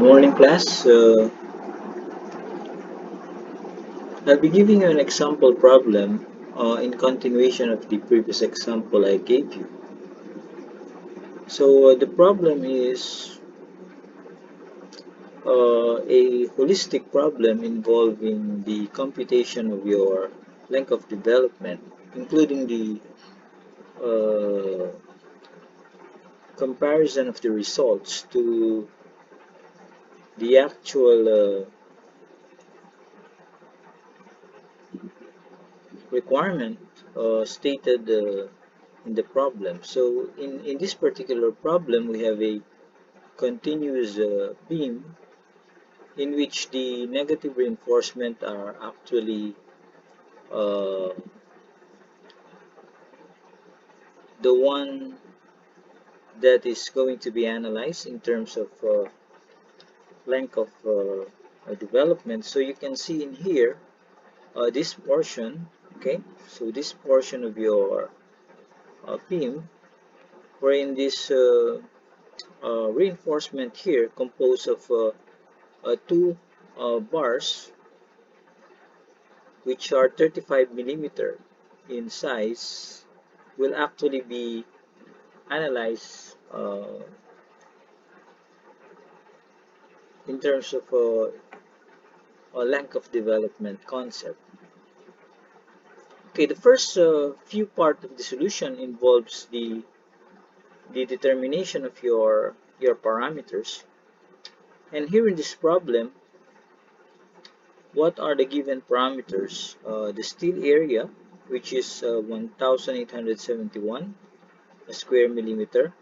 Morning class. I'll be giving you an example problem in continuation of the previous example I gave you. So the problem is a holistic problem involving the computation of your length of development, including the uh, comparison of the results to the actual requirement stated in the problem. So in this particular problem, we have a continuous beam in which the negative reinforcement are actually uh, the one that is going to be analyzed in terms of length of development. So you can see in here this portion, okay, so this portion of your beam, wherein this reinforcement here composed of two bars which are 35 millimeter in size will actually be analyzed in terms of a length of development concept. Okay, the first few part of the solution involves the determination of your parameters. And here in this problem, what are the given parameters? The steel area, which is 1871 square millimeter,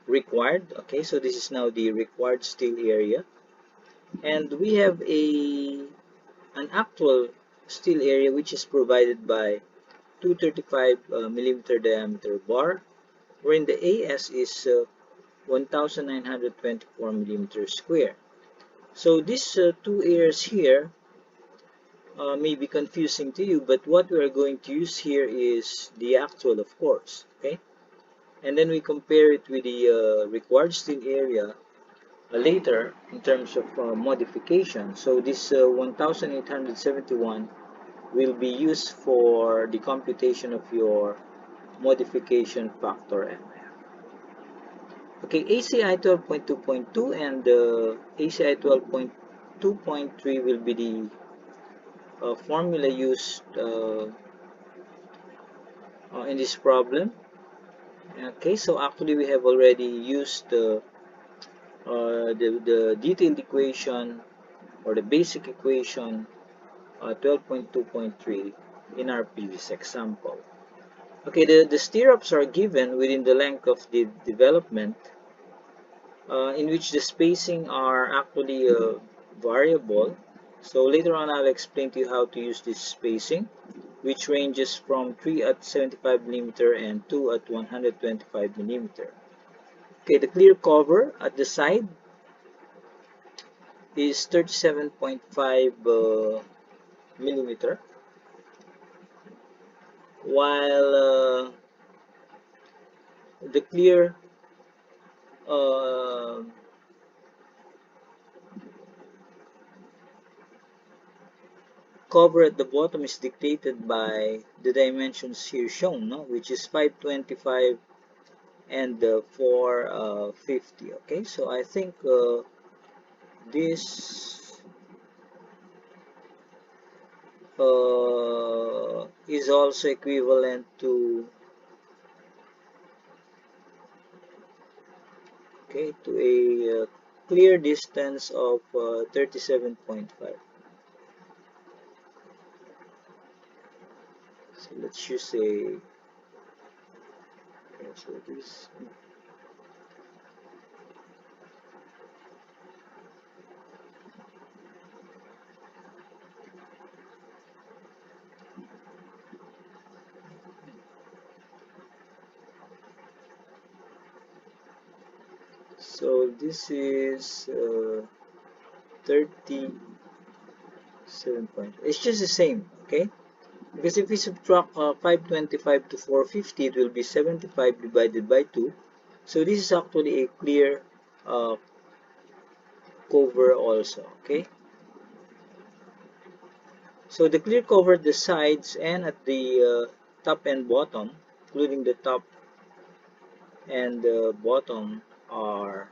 required. Okay, so this is now the required steel area, and we have an actual steel area which is provided by 235 millimeter diameter bar, wherein the AS is 1924 millimeter square. So these two areas here may be confusing to you, but what we are going to use here is the actual, of course. Okay, and then we compare it with the required steel area later in terms of modification. So this 1871 will be used for the computation of your modification factor MF. Okay, ACI 12.2.2 and ACI 12.2.3 will be the formula used in this problem. Okay, so actually we have already used the detailed equation or the basic equation 12.2.3 in our previous example. Okay, the stirrups are given within the length of the development in which the spacing are actually variable. So later on I'll explain to you how to use this spacing, which ranges from 3 at 75 millimeter and 2 at 125 millimeter. Okay, the clear cover at the side is 37.5 millimeter, while the clear cover at the bottom is dictated by the dimensions here shown, no? Which is 525 and 450. Okay, so I think this is also equivalent to a clear distance of 37.5. So let's choose a so this so this is 37 point. It's just the same, okay? Because if we subtract 525 to 450, it will be 75 divided by 2. So this is actually a clear uh, cover also. Okay, so the clear cover at the sides and at the top and bottom, including the top and the bottom, are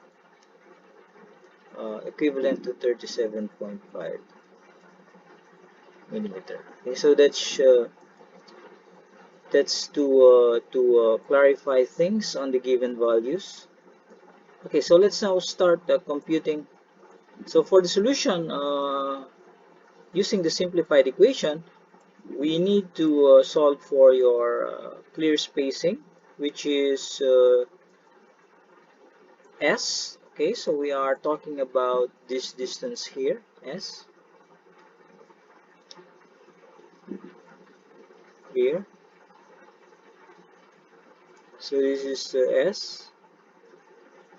equivalent to 37.5 millimeter. Okay, so that's to clarify things on the given values. Okay, so let's now start computing. So for the solution, using the simplified equation, we need to solve for your clear spacing, which is S. Okay, so we are talking about this distance here, S, here. So this is S.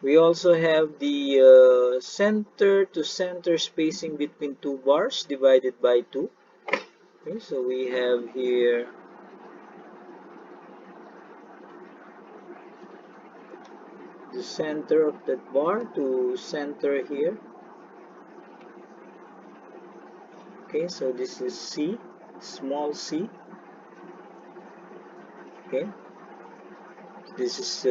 We also have the center to center spacing between two bars divided by 2. Okay, so we have here the center of that bar to center here. Okay, so this is C, small c. Okay, this is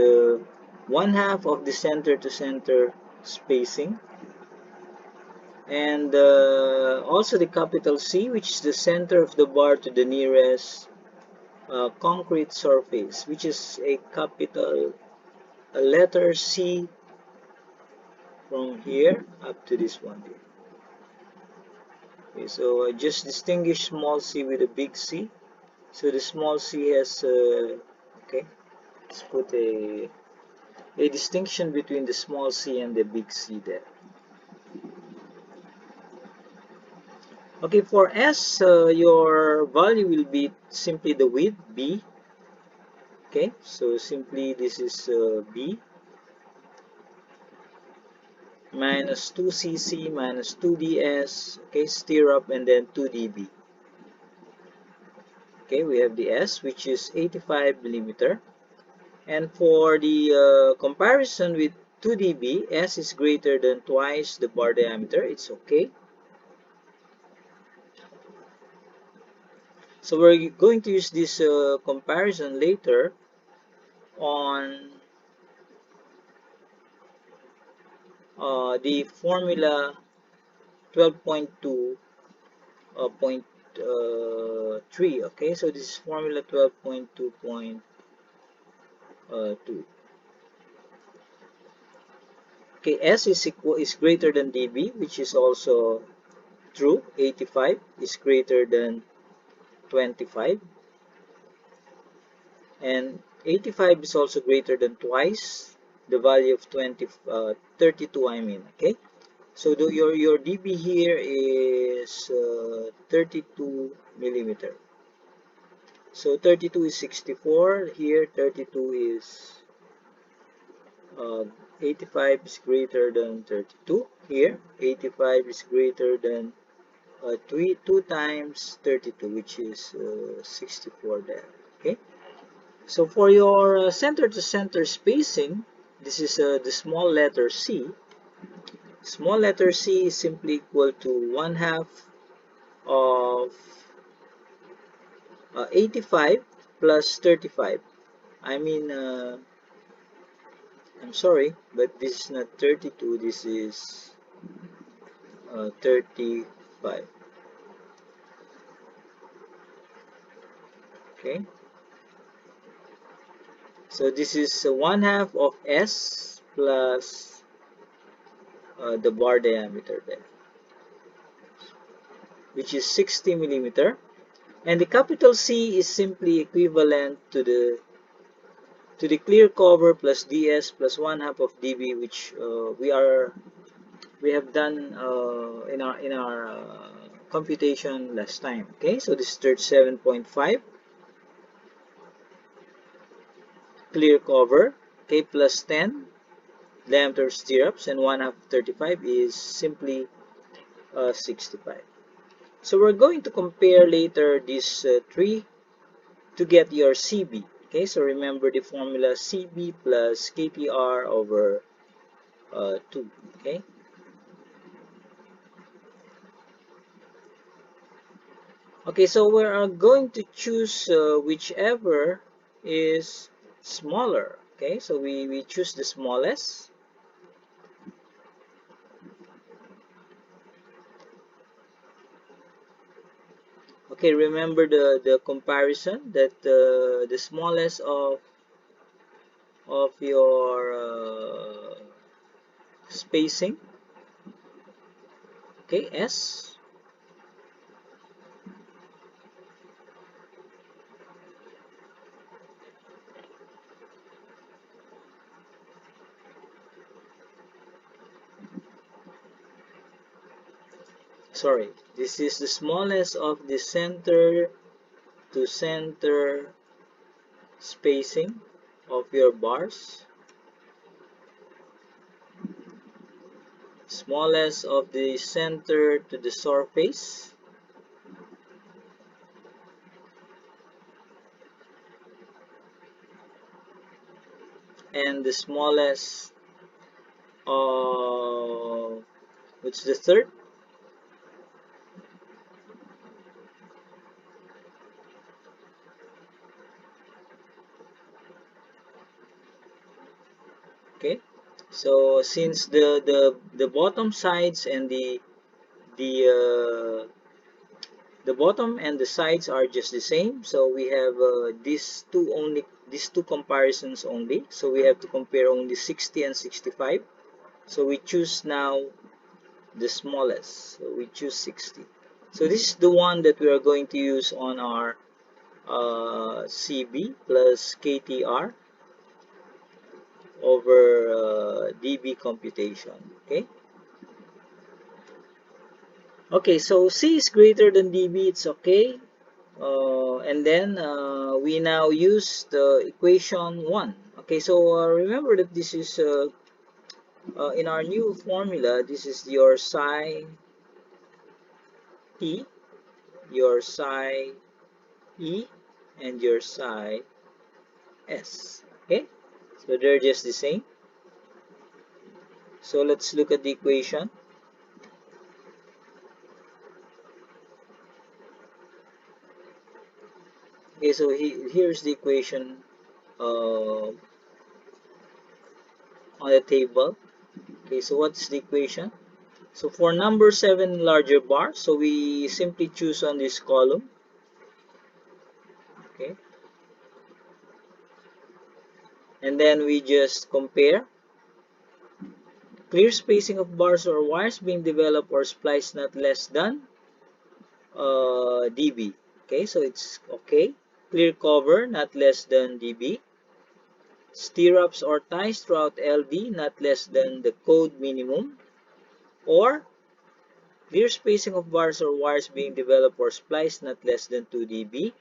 1/2 of the center to center spacing, and also the capital C, which is the center of the bar to the nearest concrete surface, which is a letter C from here up to this one here. Okay, so I just distinguish small c with a big C. So the small c has okay, let's put a distinction between the small c and the big C there. Okay, for S, your value will be simply the width, B. Okay, so simply this is B minus 2cc minus 2ds, okay, stirrup, and then 2db. Okay, we have the S, which is 85 millimeter. And for the comparison with 2db, S is greater than twice the bar diameter. It's okay. So we're going to use this comparison later on the formula 12.2.3. Okay, so this is formula 12.2.2. Okay, S is greater than dB, which is also true. 85 is greater than 25, and 85 is also greater than twice the value of 32, I mean. Okay, so your dB here is 32 millimeter. So 32 is 64, here 32 is 85 is greater than 32, here 85 is greater than 2 times 32, which is 64 there. Okay, so for your center to center spacing, this is the small letter C. Small letter C is simply equal to 1/2 of 85 plus 35. I mean, I'm sorry, but this is not 32, this is 35. Okay, so this is 1/2 of S plus the bar diameter there, which is 60 millimeter. And the capital C is simply equivalent to the clear cover plus ds plus 1/2 of dB, which we have done in our computation last time. Okay, so this is 37.5 clear cover, okay, plus 10 diameter stirrups, and 1/2 35 is simply 65. So we're going to compare later these three to get your CB. Okay, so remember the formula CB plus KTR over 2. Okay. Okay, so we are going to choose whichever is smaller. Okay, so we choose the smallest. Okay, remember the comparison that the smallest of your spacing. Okay, S. Sorry, this is the smallest of the center to center spacing of your bars. Smallest of the center to the surface. And the smallest of, what's the third? Okay, so since the bottom sides and the the bottom and the sides are just the same, so we have these two comparisons only, so we have to compare only 60 and 65. So we choose now the smallest, so we choose 60. So this is the one that we are going to use on our CB plus KTR over DB computation. Okay. Okay, so C is greater than DB, it's okay. And then we now use the equation 1. Okay, so remember that this is in our new formula, this is your psi E, your psi E, and your psi S. Okay, so they're just the same. So let's look at the equation. Okay, so here's the equation on the table. Okay, so what's the equation? So for number 7 larger bar, so we simply choose on this column. Okay, and then we just compare clear spacing of bars or wires being developed or spliced not less than dB. Okay, so it's okay. Clear cover not less than dB. Stirrups or ties throughout LD not less than the code minimum, or clear spacing of bars or wires being developed or spliced not less than 2 dB,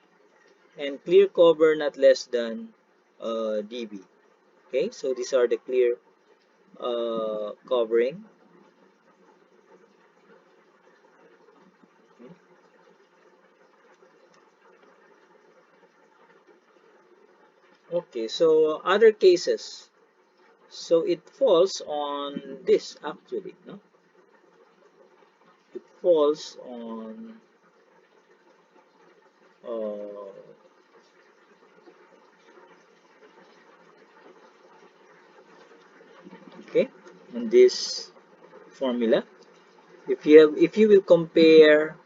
and clear cover not less than dB. Okay, so these are the clear covering. Okay, so other cases. So it falls on this actually, no? It falls on uh, okay, on this formula. If you will compare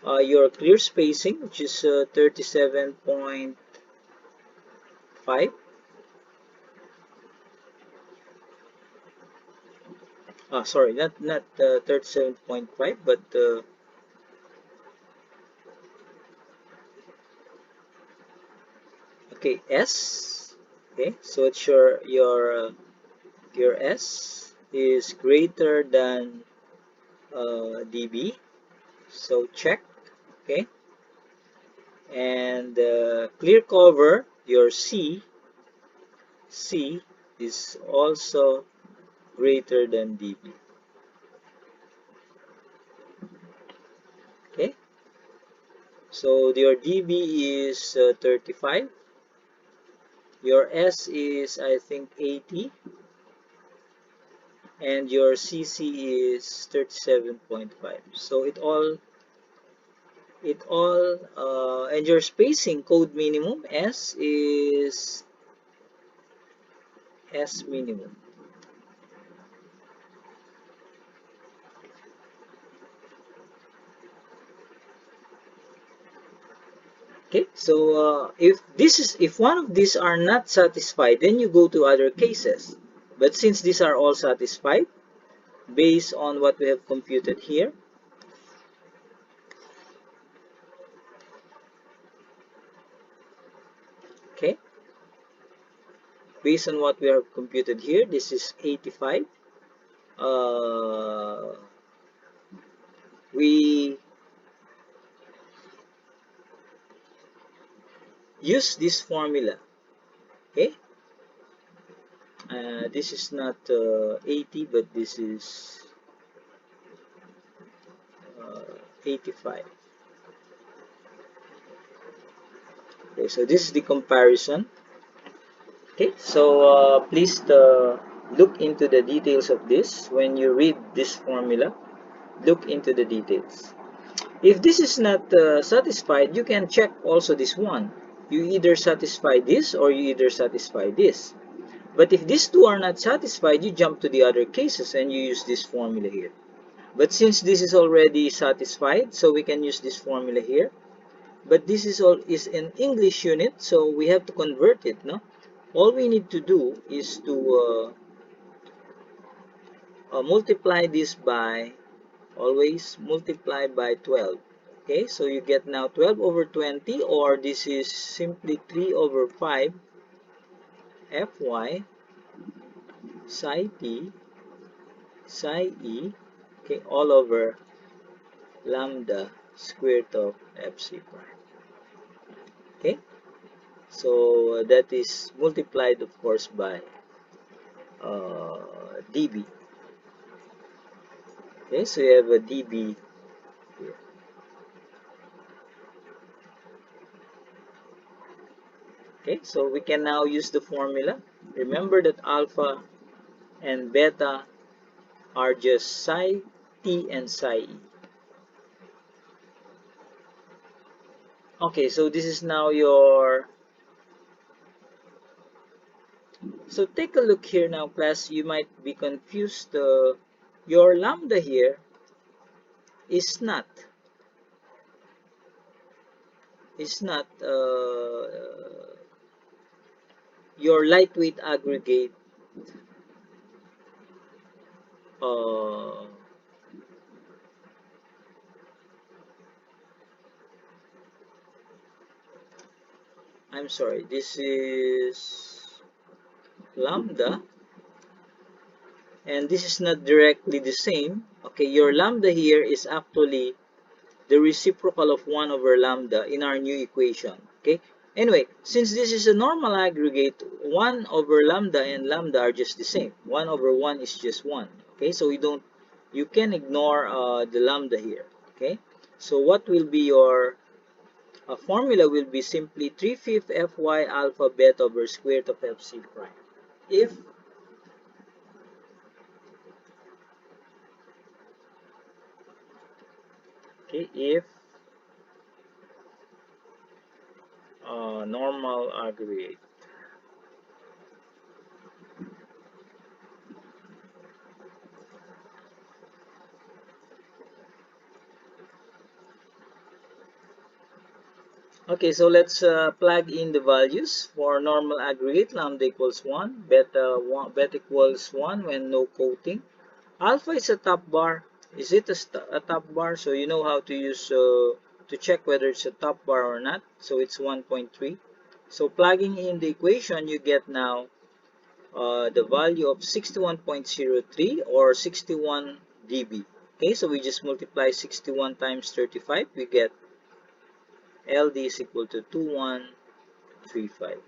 your clear spacing, which is 37.5. Sorry, not 37.5, but okay, S. Okay, so it's your S is greater than dB. So check. Okay, and clear cover, your C is also greater than dB. Okay, so your dB is 35, Your S is, I think, 80, and your CC is 37.5. So and your spacing code minimum S is S minimum. Okay, so if one of these are not satisfied, then you go to other cases. But since these are all satisfied, based on what we have computed here, okay, based on what we have computed here, this is 85. We use this formula. Okay, this is not 80, but this is 85. Okay, so this is the comparison. Okay, so please look into the details of this. When you read this formula, look into the details. If this is not satisfied, you can check also this one. You either satisfy this or you either satisfy this. But if these two are not satisfied, you jump to the other cases and you use this formula here. But since this is already satisfied, so we can use this formula here. But this is an English unit, so we have to convert it, no? All we need to do is to multiply this by, always multiply by 12. Okay, so you get now 12 over 20, or this is simply 3 over 5 Fy psi t psi e, okay, all over lambda square root of Fc prime. Okay, so that is multiplied, of course, by dB. Okay, so you have a dB here. Okay, so we can now use the formula. Remember that alpha and beta are just psi t and psi e. Okay, so this is now your... So take a look here now, class. You might be confused. Your lambda here is not your lightweight aggregate uh, I'm sorry, this is lambda, and this is not directly the same. Okay, your lambda here is actually the reciprocal of 1 over lambda in our new equation. Okay, anyway, since this is a normal aggregate, 1 over lambda and lambda are just the same. 1 over 1 is just 1. Okay, so you can ignore the lambda here. Okay, so what will be your formula will be simply 3/5 Fy alpha beta over square root of Fc prime. If if normal aggregate. Okay, so let's plug in the values for normal aggregate. Lambda equals 1, beta equals 1 when no coating. Alpha is a top bar. Is it a top bar? So you know how to use to check whether it's a top bar or not. So it's 1.3. So plugging in the equation, you get now the value of 61.03 or 61 dB. Okay, so we just multiply 61 times 35. We get LD is equal to 2135.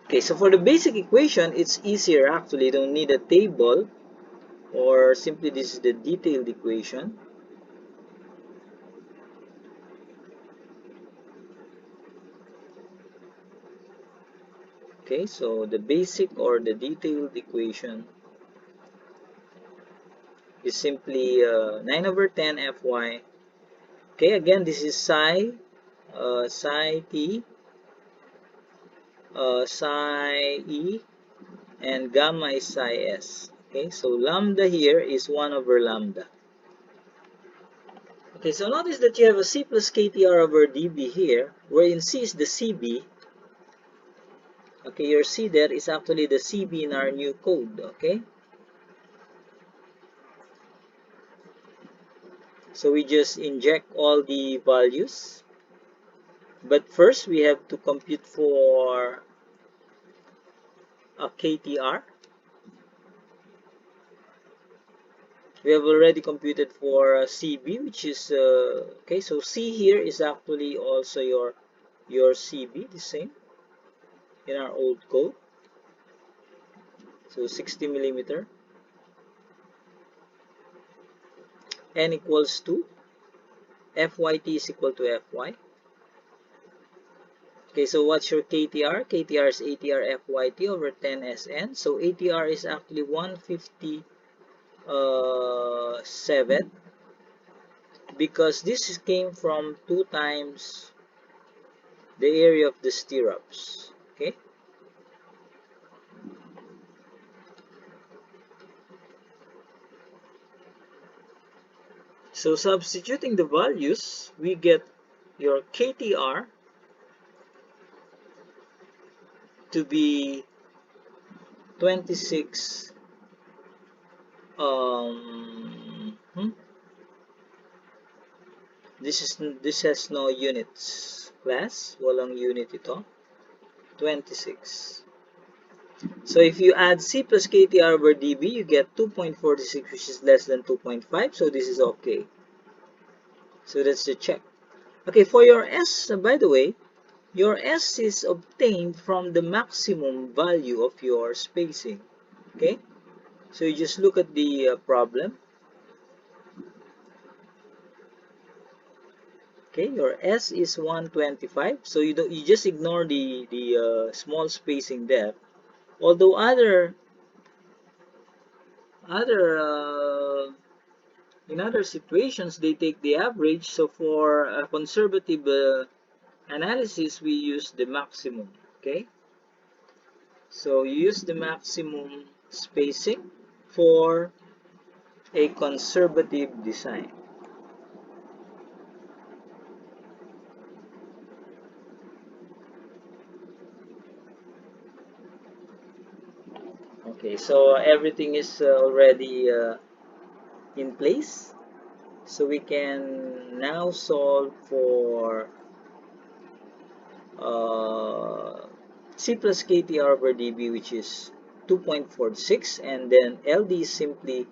Okay, so for the basic equation, it's easier actually. You don't need a table, or simply this is the detailed equation. Okay, so the basic or the detailed equation is simply 9 over 10 Fy. Okay, again, this is psi t, psi e, and gamma is psi s. Okay, so lambda here is 1 over lambda. Okay, so notice that you have a C plus KTR over dB here, wherein C is the CB. Okay, your C there is actually the CB in our new code. Okay, so we just inject all the values. But first, we have to compute for a KTR. We have already computed for CB, which is okay. So C here is actually also your CB, the same in our old code. So 60 millimeter. N equals to Fyt is equal to Fy. Okay, so what's your KTR? KTR is ATR Fyt over 10 Sn. So ATR is actually 157 because this came from 2 times the area of the stirrups. Okay, so substituting the values, we get your KTR to be 26 this has no units class, walang unit ito, 26. So if you add C plus KTR over dB, you get 2.46, which is less than 2.5, so this is okay. So that's the check. Okay, for your S, by the way, your S is obtained from the maximum value of your spacing. Okay, so you just look at the problem. Okay, your S is 125, so you just ignore the small spacing there. Although in other situations they take the average, so for a conservative analysis we use the maximum. Okay, so you use the maximum spacing for a conservative design. Okay, so everything is already in place, so we can now solve for C plus KTR over dB, which is 2.46, and then LD is simply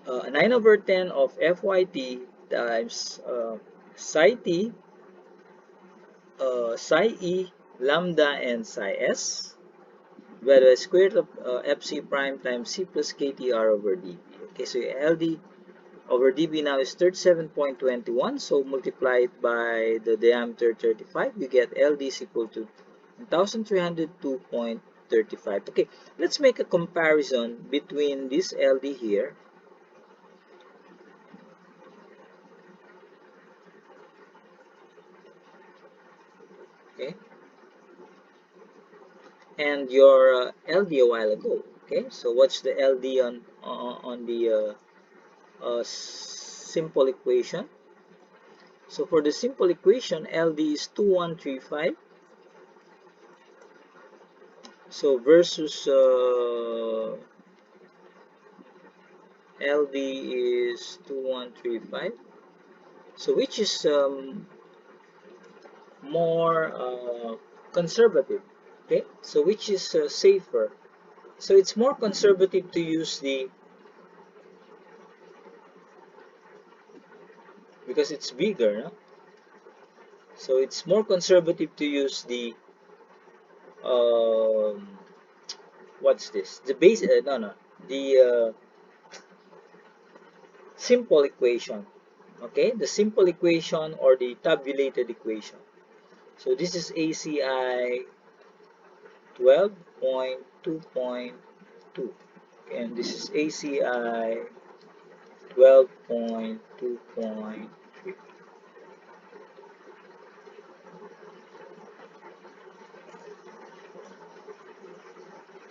9 over 10 of Fyt times psi t, psi e, lambda, and psi s, divided by square root of Fc prime times C plus KTR over dB. Okay, so LD over dB now is 37.21, so multiply it by the diameter 35, you get LD is equal to 1302.35. Okay, let's make a comparison between this LD here okay, and your LD a while ago. Okay, so what's the LD on the simple equation? So for the simple equation, LD is 2135. So versus LD is 2135. So which is more conservative? Okay, so which is safer? So it's more conservative to use the, because it's bigger, no? So it's more conservative to use the um, what's this? The base? No, the simple equation. Okay, the simple equation or the tabulated equation. So this is ACI 12.2.2, and this is ACI 12.2.3.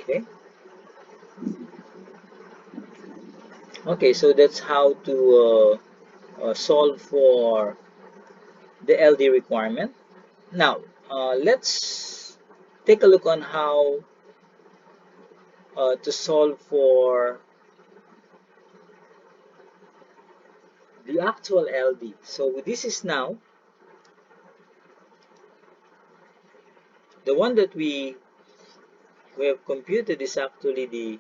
Okay. Okay, so that's how to solve for the LD requirement. Now, let's take a look on how to solve for the actual LD. So this is now the one that we have computed is actually the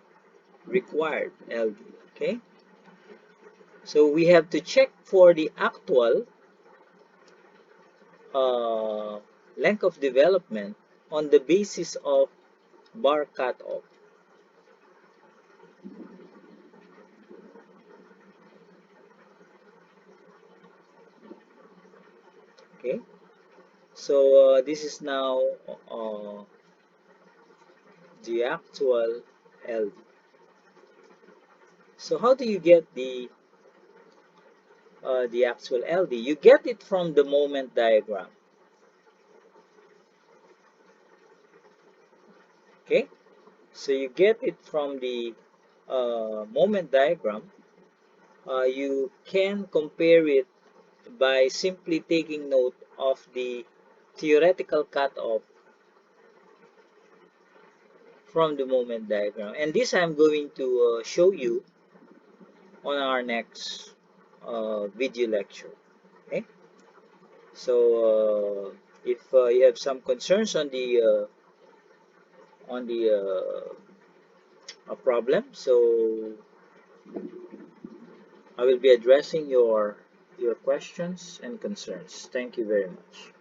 required LD. Okay, so we have to check for the actual uh, length of development on the basis of bar cutoff. Okay, so this is now uh, the actual LD. So how do you get the actual LD? You get it from the moment diagram. Okay, so you get it from the moment diagram. You can compare it by simply taking note of the theoretical cutoff from the moment diagram. And this I'm going to show you on our next video lecture. Okay, so if you have some concerns on the problem, so I will be addressing your questions and concerns. Thank you very much.